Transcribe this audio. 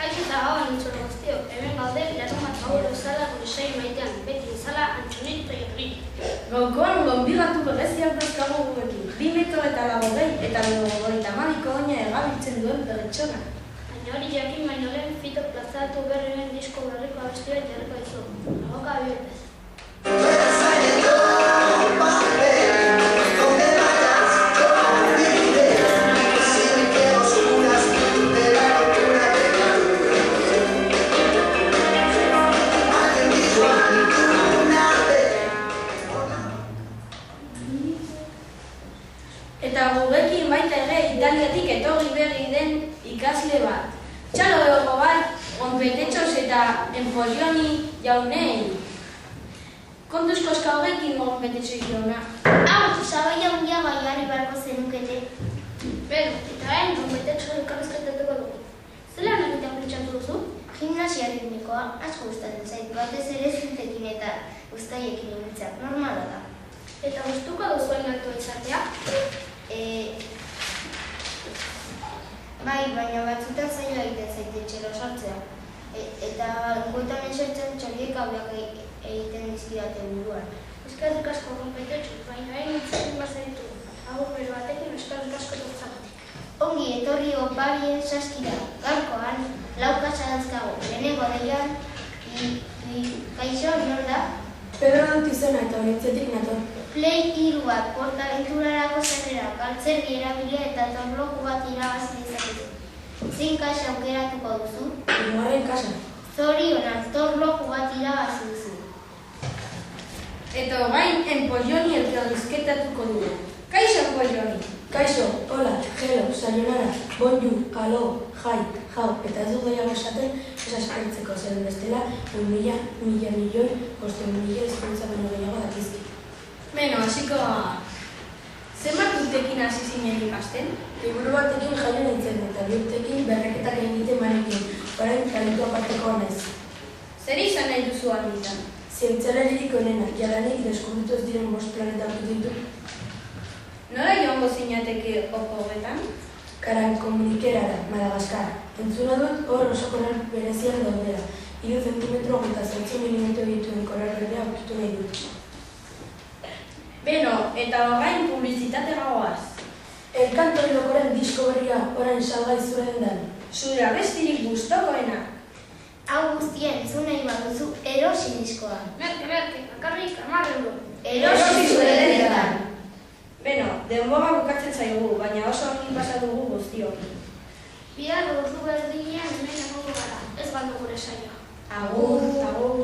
Kaixo eta gauan entzule guztiok, hemen gaude larunbat gauero bezala gure saio maitean, beti bezala Antxonet eta Jorri. Gaurkoan gonbidatu bereziak dauzkagu gurekin, 2 metro eta 80 eta 92 oina erabiltzen duen pertsona. Baina hori jakin baino lehen Fitok plazaratu berrien disko berriko abestia jarriko dizu. Ahoka bihurtez. Eta gurekin baita ere Italiatik etorri berri den ikasle bat. Txalo egogo bat, gonpetetxos eta enpolioni jaunei. Kontuz koska horrekin gonpetetxos jauna. Hau, sabaia hundia baiari barko zenukete. Beno, eta hain gonpetetxos elkarrezketatuko dugu. Zelan egitea pentsatu duzu? Gimnasia ritmikoa asko gustatzen zait, batez ere zintekin eta uztaiekin ibiltzea normala da. Eta gustuko duzuen gertu izatea? Bai, baina batzutan zaila egiten zaite txelo sartzea. Eta goetamen sartzen txoriek hauak egiten dizkidate buruan. Eskerrik asko gonpetetxos, baina hain itzaten bazaritu. Agur bero batekin eskerrik asko dutzatik. Ongi etorri oparien saskira. Gaurkoan, 4 kasa dauzkagu. Lehenengo deian, kaixo, nor da? Pedro dut izena eta honetzetik nator. Play 3 bat, PortAventurarako sarrera, galtzerdi erabilia eta torloku bat irabazi dezakezu. Zein kasa aukeratuko duzu? 3. kasa. Zorionak, torloku bat irabazi duzu. Eta orain enpolioni elkarrizketatuko dugu. Kaixo enpolioni! Kaixo, hola, hello, sayonara, bonjour, alo, jai, jau, eta ez dut gehiago esaten esaskertzeko zen bestela, 1.000.000 milioi, 500.000 hizkuntza baino gehiago dakizki. Beno, hasiko zenbat urtekin hasi zinen ikasten? Liburu batekin jaio nintzen eta 2 urtekin berreketak egiten banekin, orain kalitu aparteko naiz. Zer izan nahi duzu handitan? Zientzialaririk onena, jadanik deskubritu ez diren 5 planeta hartu ditu. Nola joango zinateke horretan? Karan komunikerara, Madagaskar. Entzuna dut hor oso koral berezian daudela. 3 zentimetro eta 8 milimetro dituen koral berdea aurkitu nahi dut. Beno, eta orain publizitate gagoaz. El Canto Lokoren disko berria orain salgai zure dendan. Zure abestirik gustokoena. Hau guztia entzun nahi baduzu erosi diskoa. Merke, bakarrik 10 euro. Erosi zure dendan. Beno, denbora bukatzen zaigu, baina oso ongi pasa dugu guztiok. Bihar ordu berdinean hemen egongo gara, ez galdu gure saioa. Agur, agur.